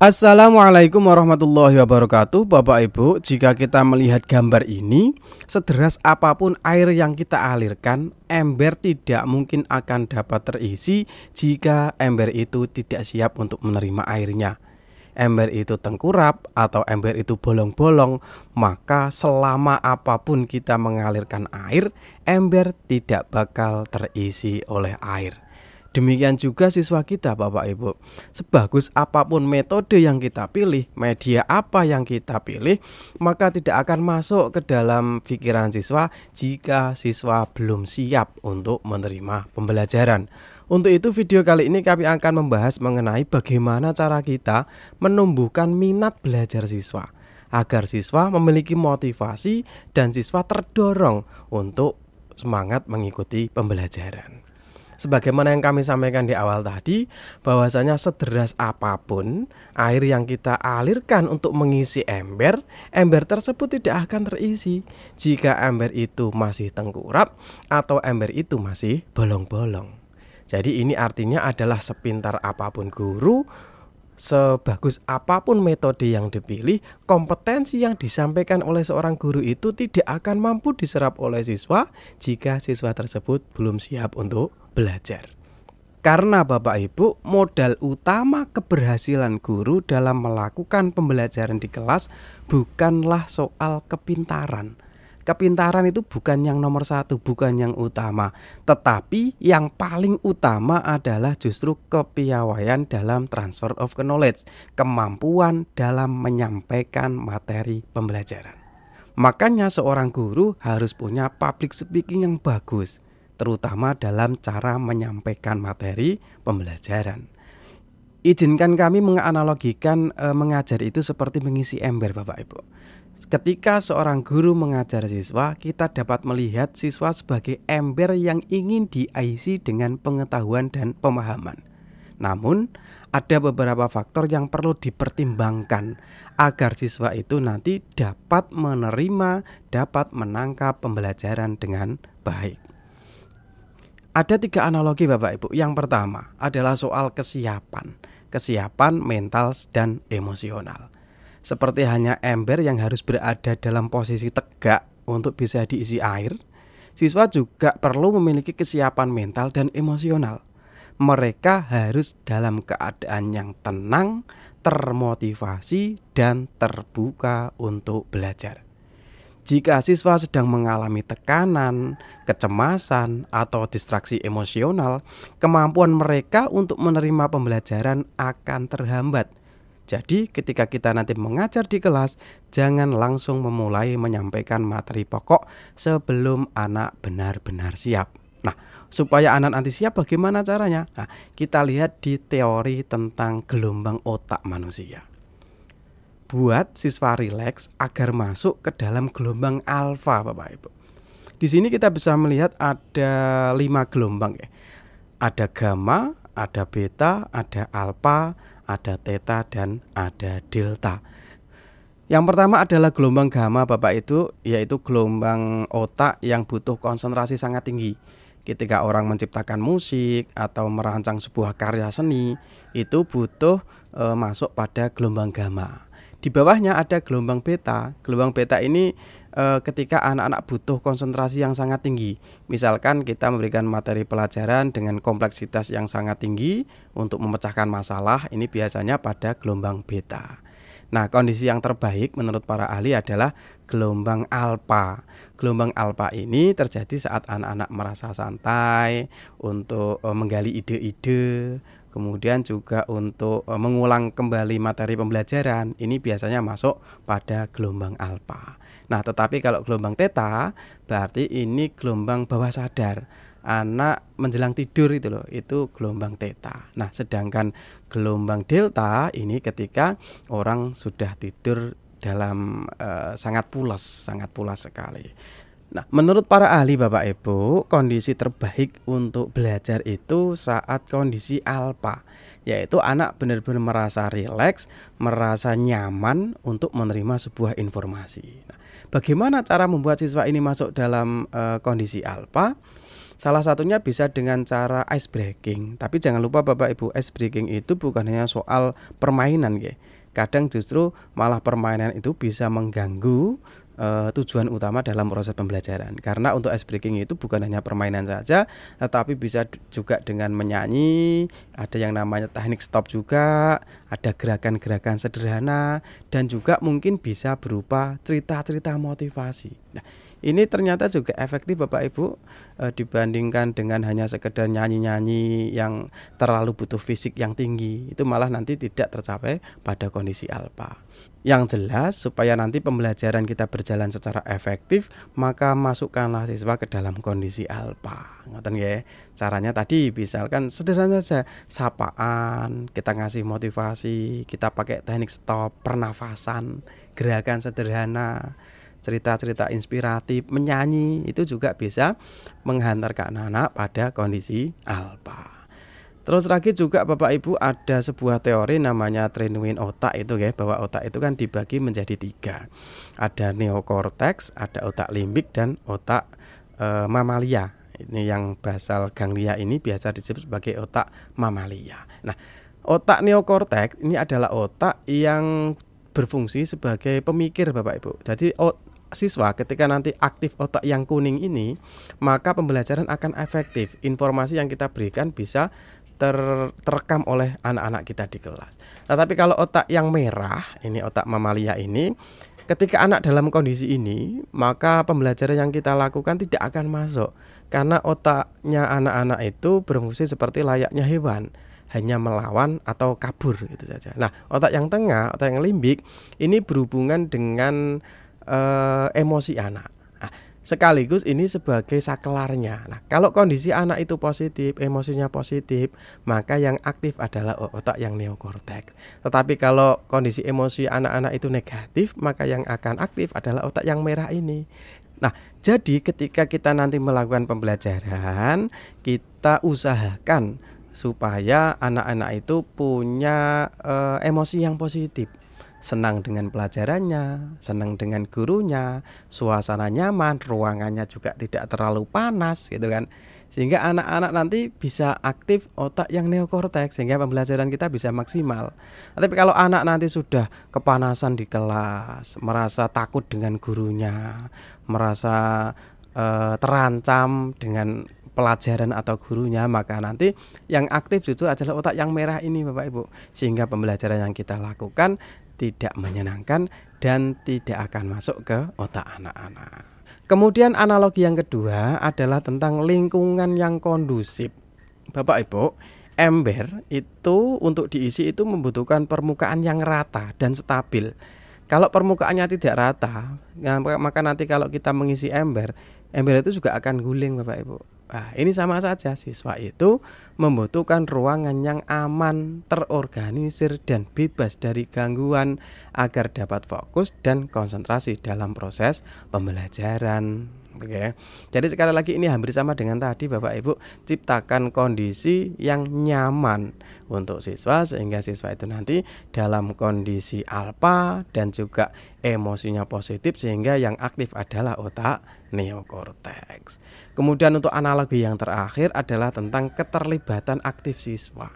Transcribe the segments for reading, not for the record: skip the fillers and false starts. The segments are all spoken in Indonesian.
Assalamualaikum warahmatullahi wabarakatuh. Bapak Ibu, jika kita melihat gambar ini, sederas apapun air yang kita alirkan, ember tidak mungkin akan dapat terisi jika ember itu tidak siap untuk menerima airnya. Ember itu tengkurap atau ember itu bolong-bolong, maka selama apapun kita mengalirkan air, ember tidak bakal terisi oleh air. Demikian juga siswa kita, Bapak Ibu. Sebagus apapun metode yang kita pilih, media apa yang kita pilih, maka tidak akan masuk ke dalam pikiran siswa jika siswa belum siap untuk menerima pembelajaran. Untuk itu video kali ini kami akan membahas mengenai bagaimana cara kita menumbuhkan minat belajar siswa, agar siswa memiliki motivasi dan siswa terdorong untuk semangat mengikuti pembelajaran. Sebagaimana yang kami sampaikan di awal tadi, bahwasanya sederas apapun air yang kita alirkan untuk mengisi ember, ember tersebut tidak akan terisi jika ember itu masih tengkurap atau ember itu masih bolong-bolong. Jadi ini artinya adalah sepintar apapun guru, sebagus apapun metode yang dipilih, kompetensi yang disampaikan oleh seorang guru itu tidak akan mampu diserap oleh siswa jika siswa tersebut belum siap untuk belajar. Karena Bapak Ibu, modal utama keberhasilan guru dalam melakukan pembelajaran di kelas bukanlah soal kepintaran. Kepintaran itu bukan yang nomor satu, bukan yang utama. Tetapi yang paling utama adalah justru kepiawaian dalam transfer of knowledge, kemampuan dalam menyampaikan materi pembelajaran. Makanya seorang guru harus punya public speaking yang bagus, terutama dalam cara menyampaikan materi pembelajaran. Izinkan kami menganalogikan mengajar itu seperti mengisi ember, Bapak Ibu. Ketika seorang guru mengajar siswa, kita dapat melihat siswa sebagai ember yang ingin diisi dengan pengetahuan dan pemahaman. Namun, ada beberapa faktor yang perlu dipertimbangkan agar siswa itu nanti dapat menerima, dapat menangkap pembelajaran dengan baik. Ada 3 analogi Bapak Ibu. Yang pertama adalah soal kesiapan mental dan emosional. Seperti hanya ember yang harus berada dalam posisi tegak untuk bisa diisi air, siswa juga perlu memiliki kesiapan mental dan emosional. Mereka harus dalam keadaan yang tenang, termotivasi, dan terbuka untuk belajar. Jika siswa sedang mengalami tekanan, kecemasan, atau distraksi emosional, kemampuan mereka untuk menerima pembelajaran akan terhambat. Jadi ketika kita nanti mengajar di kelas, jangan langsung memulai menyampaikan materi pokok sebelum anak benar-benar siap. Nah, supaya anak nanti siap bagaimana caranya? Nah, kita lihat di teori tentang gelombang otak manusia. Buat siswa rileks agar masuk ke dalam gelombang alfa, Bapak Ibu. Di sini kita bisa melihat ada 5 gelombang ya. Ada gamma, ada beta, ada alfa, ada theta, dan ada delta. Yang pertama adalah gelombang gamma, Bapak itu, yaitu gelombang otak yang butuh konsentrasi sangat tinggi. Ketika orang menciptakan musik atau merancang sebuah karya seni, itu butuh masuk pada gelombang gamma. Di bawahnya ada gelombang beta. Gelombang beta ini ketika anak-anak butuh konsentrasi yang sangat tinggi. Misalkan kita memberikan materi pelajaran dengan kompleksitas yang sangat tinggi untuk memecahkan masalah, ini biasanya pada gelombang beta. Nah, kondisi yang terbaik menurut para ahli adalah gelombang alfa. Gelombang alfa ini terjadi saat anak-anak merasa santai untuk menggali ide-ide, kemudian juga untuk mengulang kembali materi pembelajaran. Ini biasanya masuk pada gelombang alfa. Nah, tetapi kalau gelombang theta berarti ini gelombang bawah sadar. Anak menjelang tidur itu loh, itu gelombang theta. Nah, sedangkan gelombang delta ini ketika orang sudah tidur dalam sangat pulas sekali. Nah, menurut para ahli Bapak Ibu, kondisi terbaik untuk belajar itu saat kondisi alfa, yaitu anak benar-benar merasa rileks, merasa nyaman untuk menerima sebuah informasi. Nah, bagaimana cara membuat siswa ini masuk dalam kondisi alfa? Salah satunya bisa dengan cara ice breaking. Tapi jangan lupa Bapak Ibu, ice breaking itu bukan hanya soal permainan ya. kadang justru malah permainan itu bisa mengganggu tujuan utama dalam proses pembelajaran. Karena untuk ice breaking itu bukan hanya permainan saja, tetapi bisa juga dengan menyanyi, ada yang namanya teknik stop juga, ada gerakan-gerakan sederhana, dan juga mungkin bisa berupa cerita-cerita motivasi. Nah, ini ternyata juga efektif Bapak Ibu, dibandingkan dengan hanya sekedar nyanyi-nyanyi yang terlalu butuh fisik yang tinggi. Itu malah nanti tidak tercapai pada kondisi alpha. Yang jelas supaya nanti pembelajaran kita berjalan secara efektif, maka masukkanlah siswa ke dalam kondisi alpha. Ngoten nggih. Caranya tadi misalkan sederhana saja, sapaan, kita ngasih motivasi, kita pakai teknik stop, pernafasan, gerakan sederhana, cerita-cerita inspiratif, menyanyi, itu juga bisa menghantarkan anak-anak pada kondisi alpha. Terus lagi juga Bapak Ibu ada sebuah teori namanya train-win otak itu ya, bahwa otak itu kan dibagi menjadi 3. Ada neokortex, ada otak limbik, dan otak mamalia. Ini yang basal ganglia ini biasa disebut sebagai otak mamalia. Nah, otak neokortex ini adalah otak yang berfungsi sebagai pemikir Bapak Ibu. Jadi siswa ketika nanti aktif otak yang kuning ini, maka pembelajaran akan efektif. Informasi yang kita berikan bisa terekam oleh anak-anak kita di kelas. Tetapi kalau otak yang merah, ini otak mamalia ini, ketika anak dalam kondisi ini, maka pembelajaran yang kita lakukan tidak akan masuk. Karena otaknya anak-anak itu berfungsi seperti layaknya hewan, hanya melawan atau kabur gitu saja. Nah, otak yang tengah, otak yang limbik, ini berhubungan dengan emosi anak. Nah, sekaligus ini sebagai saklarnya. Nah, kalau kondisi anak itu positif, emosinya positif, maka yang aktif adalah otak yang neokortex. Tetapi kalau kondisi emosi anak-anak itu negatif, maka yang akan aktif adalah otak yang merah ini. Nah, jadi ketika kita nanti melakukan pembelajaran, kita usahakan supaya anak-anak itu punya emosi yang positif. Senang dengan pelajarannya, senang dengan gurunya, suasana nyaman, ruangannya juga tidak terlalu panas gitu kan. Sehingga anak-anak nanti bisa aktif otak yang neokortex, sehingga pembelajaran kita bisa maksimal. Tapi kalau anak nanti sudah kepanasan di kelas, merasa takut dengan gurunya, merasa terancam dengan pelajaran atau gurunya, maka nanti yang aktif itu adalah otak yang merah ini Bapak Ibu. Sehingga pembelajaran yang kita lakukan tidak menyenangkan dan tidak akan masuk ke otak anak-anak. Kemudian analogi yang kedua adalah tentang lingkungan yang kondusif. Bapak Ibu, ember itu untuk diisi itu membutuhkan permukaan yang rata dan stabil. Kalau permukaannya tidak rata, maka nanti kalau kita mengisi ember itu juga akan guling Bapak Ibu. Nah, ini sama saja, siswa itu membutuhkan ruangan yang aman, terorganisir, dan bebas dari gangguan agar dapat fokus dan konsentrasi dalam proses pembelajaran. Oke. Jadi sekali lagi ini hampir sama dengan tadi Bapak Ibu, ciptakan kondisi yang nyaman untuk siswa sehingga siswa itu nanti dalam kondisi alpha dan juga emosinya positif, sehingga yang aktif adalah otak neokortex. Kemudian untuk analogi yang terakhir adalah tentang keterlibatan aktif siswa.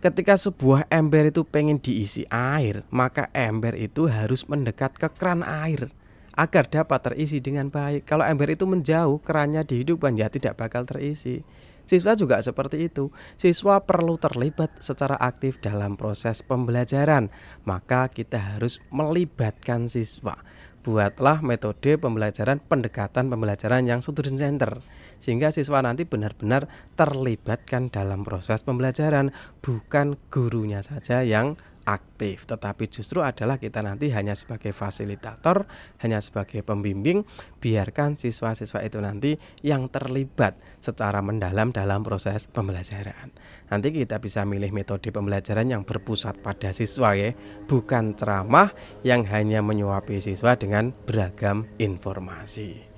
Ketika sebuah ember itu pengen diisi air, maka ember itu harus mendekat ke keran air agar dapat terisi dengan baik. Kalau ember itu menjauh, kerannya dihidupkan, ya tidak bakal terisi. Siswa juga seperti itu. Siswa perlu terlibat secara aktif dalam proses pembelajaran. Maka kita harus melibatkan siswa. Buatlah metode pembelajaran, pendekatan pembelajaran yang student center, sehingga siswa nanti benar-benar terlibatkan dalam proses pembelajaran, bukan gurunya saja yang aktif, tetapi justru adalah kita nanti hanya sebagai fasilitator, hanya sebagai pembimbing. Biarkan siswa-siswa itu nanti yang terlibat secara mendalam dalam proses pembelajaran. Nanti kita bisa milih metode pembelajaran yang berpusat pada siswa ya, bukan ceramah yang hanya menyuapi siswa dengan beragam informasi.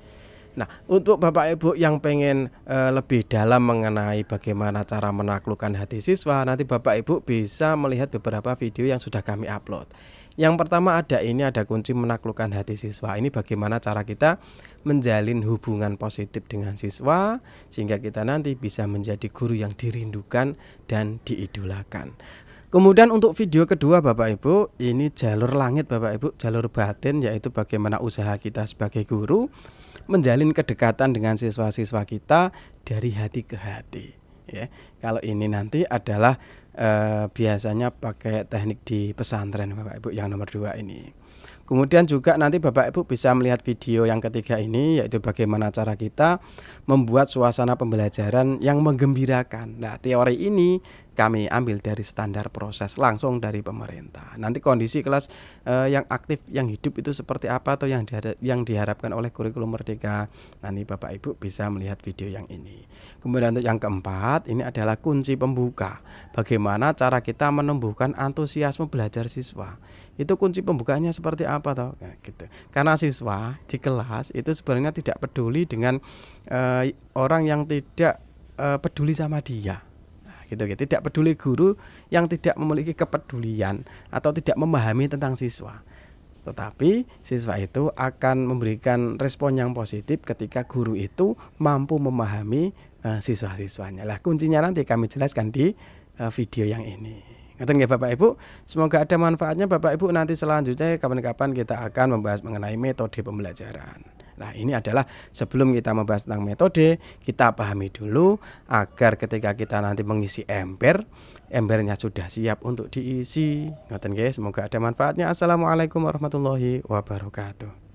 Nah, untuk Bapak Ibu yang pengen lebih dalam mengenai bagaimana cara menaklukkan hati siswa, nanti Bapak Ibu bisa melihat beberapa video yang sudah kami upload. Yang pertama ada kunci menaklukkan hati siswa. Ini bagaimana cara kita menjalin hubungan positif dengan siswa sehingga kita nanti bisa menjadi guru yang dirindukan dan diidolakan. Kemudian untuk video kedua Bapak Ibu, ini jalur langit Bapak Ibu, jalur batin, yaitu bagaimana usaha kita sebagai guru menjalin kedekatan dengan siswa-siswa kita dari hati ke hati, ya. Kalau ini nanti adalah biasanya pakai teknik di pesantren Bapak Ibu yang nomor 2 ini. Kemudian juga nanti Bapak Ibu bisa melihat video yang ketiga ini, yaitu bagaimana cara kita membuat suasana pembelajaran yang menggembirakan. Nah, teori ini kami ambil dari standar proses langsung dari pemerintah. Nanti kondisi kelas yang aktif, yang hidup itu seperti apa, atau yang diharapkan oleh kurikulum Merdeka. Nanti Bapak Ibu bisa melihat video yang ini. Kemudian untuk yang keempat, ini adalah kunci pembuka. Bagaimana cara kita menumbuhkan antusiasme belajar siswa. Itu kunci pembukanya seperti apa toh? Nah, gitu. Karena siswa di kelas itu sebenarnya tidak peduli dengan orang yang tidak peduli sama dia. Gitu. Tidak peduli guru yang tidak memiliki kepedulian atau tidak memahami tentang siswa. Tetapi siswa itu akan memberikan respon yang positif ketika guru itu mampu memahami siswa-siswanya. Lah, kuncinya nanti kami jelaskan di video yang ini. Ngeten nggih Bapak Ibu, semoga ada manfaatnya Bapak Ibu. Nanti selanjutnya kapan-kapan kita akan membahas mengenai metode pembelajaran. Nah, ini adalah sebelum kita membahas tentang metode, kita pahami dulu agar ketika kita nanti mengisi embernya sudah siap untuk diisi. Ngoten nggih, semoga ada manfaatnya. Assalamualaikum warahmatullahi wabarakatuh.